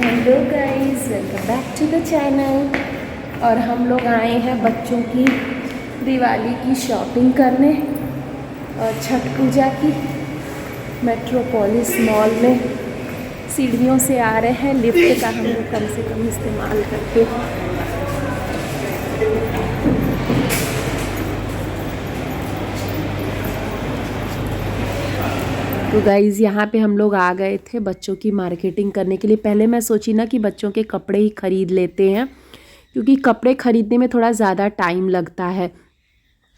Hello guys, welcome back to the channel. और हम लोग आए हैं बच्चों की दिवाली की शॉपिंग करने और छठ पूजा की। मेट्रोपोलिस मॉल में सीढ़ियों से आ रहे हैं, लिफ्ट का हम लोग कम से कम इस्तेमाल करते हैं। तो गाइज़ यहाँ पे हम लोग आ गए थे बच्चों की मार्केटिंग करने के लिए। पहले मैं सोची ना कि बच्चों के कपड़े ही ख़रीद लेते हैं, क्योंकि कपड़े ख़रीदने में थोड़ा ज़्यादा टाइम लगता है।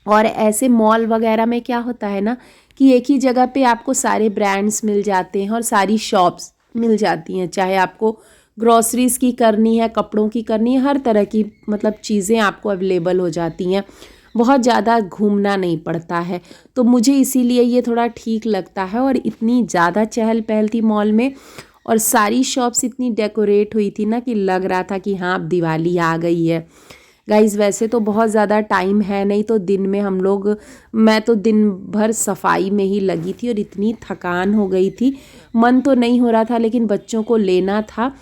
और ऐसे मॉल वगैरह में क्या होता है ना कि एक ही जगह पे आपको सारे ब्रांड्स मिल जाते हैं और सारी शॉप्स मिल जाती हैं। चाहे आपको ग्रॉसरीज़ की करनी है, कपड़ों की करनी है, हर तरह की मतलब चीज़ें आपको अवेलेबल हो जाती हैं। बहुत ज़्यादा घूमना नहीं पड़ता है, तो मुझे इसीलिए ये थोड़ा ठीक लगता है। और इतनी ज़्यादा चहल पहल थी मॉल में, और सारी शॉप्स इतनी डेकोरेट हुई थी ना कि लग रहा था कि हाँ अब दिवाली आ गई है। गाइज़ वैसे तो बहुत ज़्यादा टाइम है नहीं, तो दिन में मैं तो दिन भर सफाई में ही लगी थी और इतनी थकान हो गई थी, मन तो नहीं हो रहा था, लेकिन बच्चों को लेना था।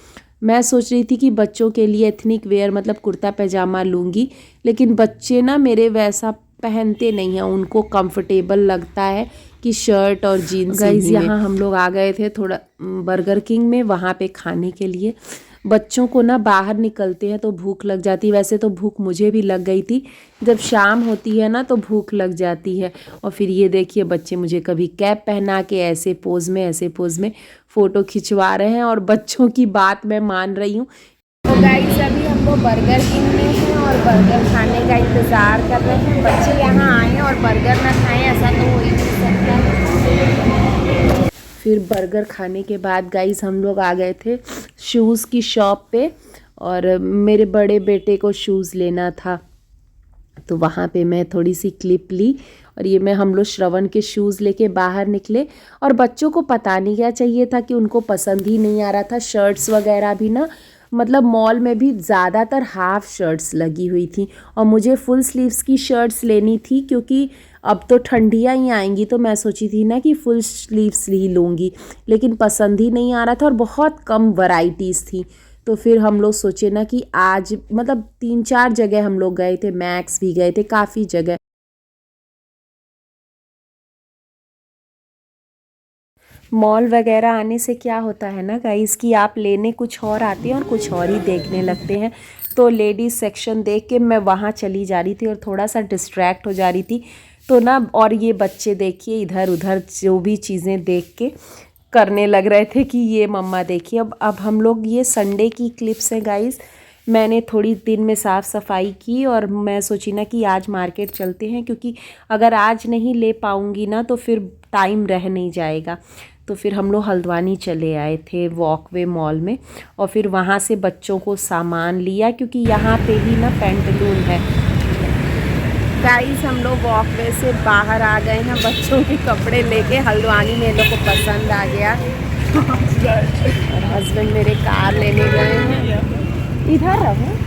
मैं सोच रही थी कि बच्चों के लिए एथनिक वेयर मतलब कुर्ता पैजामा लूँगी, लेकिन बच्चे ना मेरे वैसा पहनते नहीं हैं, उनको कंफर्टेबल लगता है कि शर्ट और जीन्स। गाइज़ यहाँ हम लोग आ गए थे थोड़ा बर्गर किंग में, वहाँ पे खाने के लिए। बच्चों को ना बाहर निकलते हैं तो भूख लग जाती है, वैसे तो भूख मुझे भी लग गई थी। जब शाम होती है ना तो भूख लग जाती है। और फिर ये देखिए बच्चे मुझे कभी कैप पहना के ऐसे पोज़ में फ़ोटो खिंचवा रहे हैं, और बच्चों की बात मैं मान रही हूँ। तो गाइस अभी हम लोग बर्गर किंग में हैं और बर्गर खाने का इंतज़ार कर रहे हैं। बच्चे यहाँ आए और बर्गर ना खाएं ऐसा तो हो ही नहीं सकता है। फिर बर्गर खाने के बाद गाइस हम लोग आ गए थे शूज़ की शॉप पे, और मेरे बड़े बेटे को शूज़ लेना था, तो वहाँ पे मैं थोड़ी सी क्लिप ली। और ये हम लोग श्रवण के शूज़ लेके बाहर निकले, और बच्चों को पता नहीं क्या चाहिए था कि उनको पसंद ही नहीं आ रहा था। शर्ट्स वगैरह भी ना मतलब मॉल में भी ज़्यादातर हाफ शर्ट्स लगी हुई थी, और मुझे फुल स्लीव्स की शर्ट्स लेनी थी, क्योंकि अब तो ठंडियाँ ही आएंगी, तो मैं सोची थी ना कि फुल स्लीव्स ही लूँगी, लेकिन पसंद ही नहीं आ रहा था और बहुत कम वैराइटीज़ थी। तो फिर हम लोग सोचे ना कि आज मतलब 3-4 जगह हम लोग गए थे, मैक्स भी गए थे, काफ़ी जगह। मॉल वगैरह आने से क्या होता है ना गाइस कि आप लेने कुछ और आते हैं और कुछ और ही देखने लगते हैं। तो लेडीज़ सेक्शन देख के मैं वहाँ चली जा रही थी और थोड़ा सा डिस्ट्रैक्ट हो जा रही थी, तो ना और ये बच्चे देखिए इधर उधर जो भी चीज़ें देख के करने लग रहे थे कि ये मम्मा देखिए। अब हम लोग ये संडे की क्लिप्स हैं गाइस। मैंने थोड़ी दिन में साफ़ सफाई की और मैं सोची ना कि आज मार्केट चलते हैं, क्योंकि अगर आज नहीं ले पाऊँगी ना तो फिर टाइम रह नहीं जाएगा। तो फिर हम लोग हल्द्वानी चले आए थे वॉकवे मॉल में, और फिर वहाँ से बच्चों को सामान लिया, क्योंकि यहाँ पे ही ना पेंटलून है। गाइस हम लोग वॉकवे से बाहर आ गए हैं बच्चों के कपड़े लेके। हल्द्वानी में लोग को पसंद आ गया और हस्बैंड मेरे कार लेने गए हैं। इधर रहो।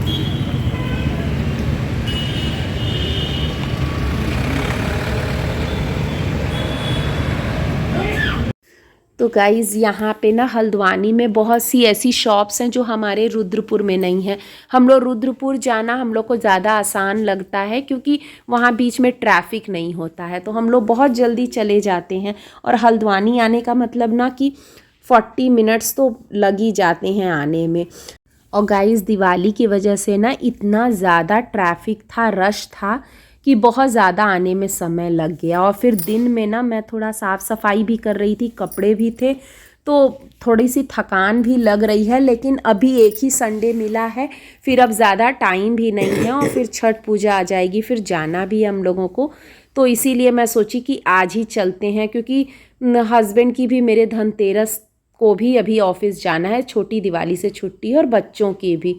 तो गाइज़ यहाँ पे ना हल्द्वानी में बहुत सी ऐसी शॉप्स हैं जो हमारे रुद्रपुर में नहीं है। हम लोग रुद्रपुर जाना हम लोग को ज़्यादा आसान लगता है, क्योंकि वहाँ बीच में ट्रैफिक नहीं होता है, तो हम लोग बहुत जल्दी चले जाते हैं। और हल्द्वानी आने का मतलब ना कि 40 मिनट्स तो लग ही जाते हैं आने में। और गाइज़ दिवाली की वजह से ना इतना ज़्यादा ट्रैफिक था, रश था, कि बहुत ज़्यादा आने में समय लग गया। और फिर दिन में ना मैं थोड़ा साफ़ सफाई भी कर रही थी, कपड़े भी थे, तो थोड़ी सी थकान भी लग रही है। लेकिन अभी एक ही संडे मिला है, फिर अब ज़्यादा टाइम भी नहीं है, और फिर छठ पूजा आ जाएगी, फिर जाना भी है हम लोगों को। तो इसीलिए मैं सोची कि आज ही चलते हैं, क्योंकि हस्बैंड की भी मेरे धनतेरस को भी अभी ऑफिस जाना है, छोटी दिवाली से छुट्टी है, और बच्चों की भी।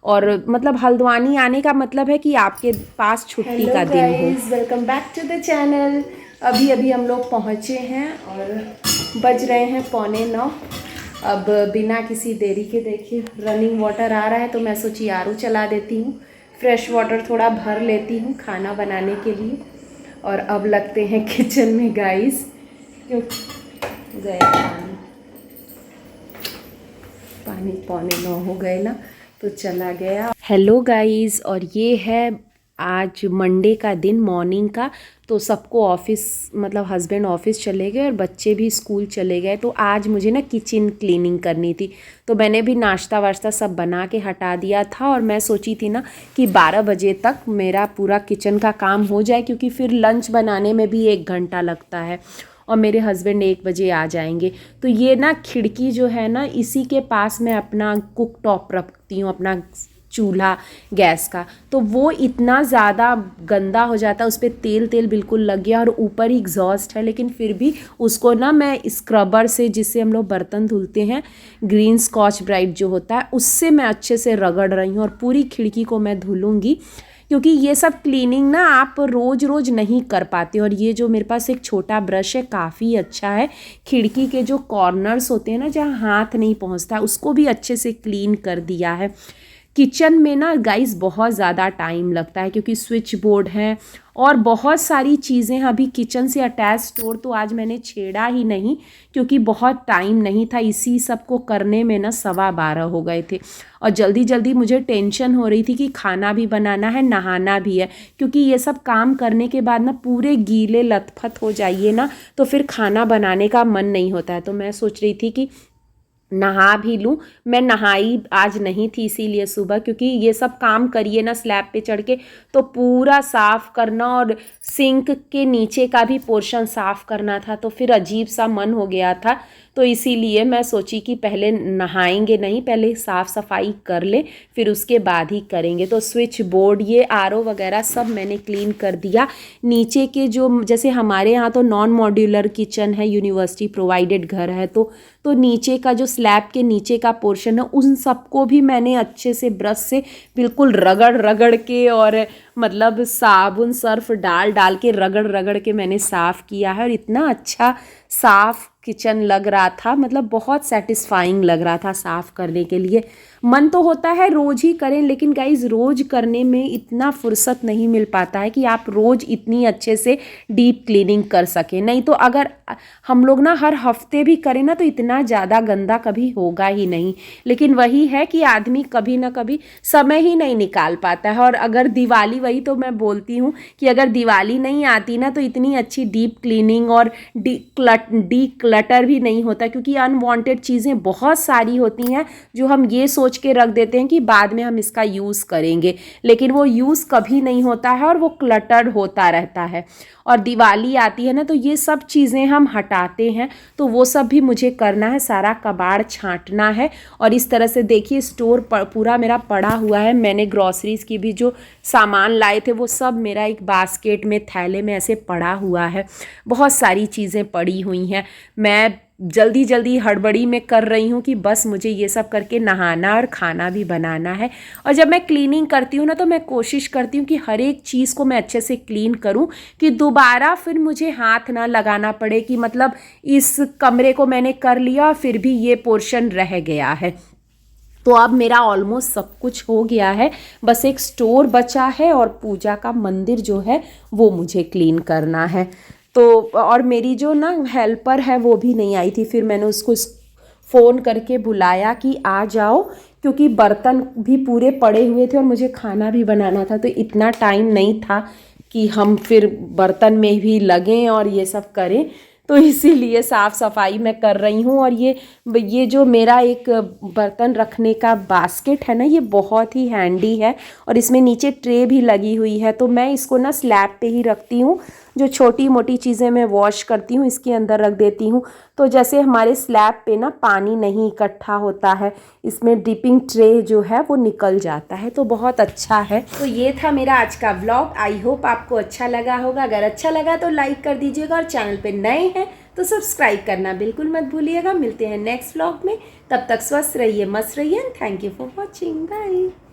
और मतलब हल्द्वानी आने का मतलब है कि आपके पास छुट्टी का दिन हो। Welcome back to the channel. अभी अभी हम लोग पहुँचे हैं और बज रहे हैं 8:45। अब बिना किसी देरी के देखिए रनिंग वाटर आ रहा है, तो मैं सोची आर ओ चला देती हूँ, फ्रेश वाटर थोड़ा भर लेती हूँ खाना बनाने के लिए। और अब लगते हैं किचन में गाइस, क्योंकि गए पानी नहीं 8:45 हो गए ना, तो चला गया। हेलो गाइस, और ये है आज मंडे का दिन, मॉर्निंग का। तो सबको ऑफिस, मतलब हस्बैंड ऑफिस चले गए और बच्चे भी स्कूल चले गए। तो आज मुझे ना किचन क्लीनिंग करनी थी, तो मैंने भी नाश्ता वाश्ता सब बना के हटा दिया था। और मैं सोची थी ना कि 12 बजे तक मेरा पूरा किचन का काम हो जाए, क्योंकि फिर लंच बनाने में भी 1 घंटा लगता है और मेरे हस्बैंड 1 बजे आ जाएंगे। तो ये ना खिड़की जो है ना, इसी के पास मैं अपना कुक टॉप रखती हूँ, अपना चूल्हा गैस का। तो वो इतना ज़्यादा गंदा हो जाता है, उस पर तेल तेल बिल्कुल लग गया, और ऊपर ही एग्जॉस्ट है। लेकिन फिर भी उसको ना मैं स्क्रबर से, जिससे हम लोग बर्तन धुलते हैं, ग्रीन स्कॉच ब्राइट जो होता है, उससे मैं अच्छे से रगड़ रही हूँ और पूरी खिड़की को मैं धुलूँगी। क्योंकि ये सब क्लीनिंग ना आप रोज़ रोज़ नहीं कर पाते। और ये जो मेरे पास एक छोटा ब्रश है, काफ़ी अच्छा है। खिड़की के जो कॉर्नर्स होते हैं ना, जहाँ हाथ नहीं पहुँचता, उसको भी अच्छे से क्लीन कर दिया है। किचन में ना गाइस बहुत ज़्यादा टाइम लगता है, क्योंकि स्विच बोर्ड है और बहुत सारी चीज़ें अभी किचन से अटैच स्टोर तो आज मैंने छेड़ा ही नहीं, क्योंकि बहुत टाइम नहीं था। इसी सब को करने में ना 12:15 हो गए थे, और जल्दी जल्दी मुझे टेंशन हो रही थी कि खाना भी बनाना है, नहाना भी है। क्योंकि ये सब काम करने के बाद ना पूरे गीले लथपथ हो जाइए ना, तो फिर खाना बनाने का मन नहीं होता है। तो मैं सोच रही थी कि नहा भी लूँ। मैं नहाई आज नहीं थी इसीलिए सुबह, क्योंकि ये सब काम करिए ना स्लैब पे चढ़ के, तो पूरा साफ़ करना और सिंक के नीचे का भी पोर्शन साफ़ करना था, तो फिर अजीब सा मन हो गया था। तो इसीलिए मैं सोची कि पहले नहाएंगे नहीं, पहले साफ़ सफाई कर ले, फिर उसके बाद ही करेंगे। तो स्विच बोर्ड, ये आरओ वगैरह सब मैंने क्लीन कर दिया। नीचे के जो, जैसे हमारे यहाँ तो नॉन मॉड्यूलर किचन है, यूनिवर्सिटी प्रोवाइडेड घर है, तो नीचे का जो स्लैब के नीचे का पोर्शन है, उन सबको भी मैंने अच्छे से ब्रश से बिल्कुल रगड़ रगड़ के, और मतलब साबुन सर्फ डाल डाल के रगड़ रगड़ के मैंने साफ़ किया है। और इतना अच्छा साफ़ किचन लग रहा था, मतलब बहुत सेटिस्फाइंग लग रहा था साफ़ करने के लिए। मन तो होता है रोज़ ही करें, लेकिन गाइज़ रोज़ करने में इतना फुर्सत नहीं मिल पाता है कि आप रोज़ इतनी अच्छे से डीप क्लीनिंग कर सकें। नहीं तो अगर हम लोग ना हर हफ्ते भी करें ना, तो इतना ज़्यादा गंदा कभी होगा ही नहीं। लेकिन वही है कि आदमी कभी ना कभी समय ही नहीं निकाल पाता है। और अगर दिवाली, वही तो मैं बोलती हूँ कि अगर दिवाली नहीं आती ना, तो इतनी अच्छी डीप क्लीनिंग और डी क्लटर भी नहीं होता, क्योंकि अनवांटेड चीज़ें बहुत सारी होती हैं जो हम ये सोच के रख देते हैं कि बाद में हम इसका यूज़ करेंगे, लेकिन वो यूज़ कभी नहीं होता है और वो क्लटर होता रहता है। और दिवाली आती है ना, तो ये सब चीज़ें हम हटाते हैं, तो वो सब भी मुझे करना है, सारा कबाड़ छांटना है। और इस तरह से देखिए स्टोर पूरा मेरा पड़ा हुआ है। मैंने ग्रॉसरीज़ की भी जो सामान लाए थे, वो सब मेरा एक बास्केट में, थैले में ऐसे पड़ा हुआ है। बहुत सारी चीज़ें पड़ी हुई हैं। मैं जल्दी जल्दी हड़बड़ी में कर रही हूँ कि बस मुझे ये सब करके नहाना और खाना भी बनाना है। और जब मैं क्लीनिंग करती हूँ ना, तो मैं कोशिश करती हूँ कि हर एक चीज़ को मैं अच्छे से क्लीन करूँ, कि दोबारा फिर मुझे हाथ ना लगाना पड़े कि मतलब इस कमरे को मैंने कर लिया फिर भी ये पोर्शन रह गया है। तो अब मेरा ऑलमोस्ट सब कुछ हो गया है, बस एक स्टोर बचा है और पूजा का मंदिर जो है वो मुझे क्लीन करना है। तो और मेरी जो ना हेल्पर है वो भी नहीं आई थी, फिर मैंने उसको फ़ोन करके बुलाया कि आ जाओ, क्योंकि बर्तन भी पूरे पड़े हुए थे और मुझे खाना भी बनाना था। तो इतना टाइम नहीं था कि हम फिर बर्तन में भी लगें और ये सब करें, तो इसीलिए साफ़ सफाई मैं कर रही हूँ। और ये जो मेरा एक बर्तन रखने का बास्केट है ना, ये बहुत ही हैंडी है, और इसमें नीचे ट्रे भी लगी हुई है। तो मैं इसको ना स्लैब पे ही रखती हूँ, जो छोटी मोटी चीज़ें मैं वॉश करती हूँ इसके अंदर रख देती हूँ। तो जैसे हमारे स्लैब पे ना पानी नहीं इकट्ठा होता है, इसमें डिपिंग ट्रे जो है वो निकल जाता है, तो बहुत अच्छा है। तो ये था मेरा आज का व्लॉग। आई होप आपको अच्छा लगा होगा। अगर अच्छा लगा तो लाइक कर दीजिएगा, और चैनल पे नए हैं तो सब्सक्राइब करना बिल्कुल मत भूलिएगा। मिलते हैं नेक्स्ट व्लॉग में, तब तक स्वस्थ रहिए, मस्त रहिए। Thank you for watching, bye.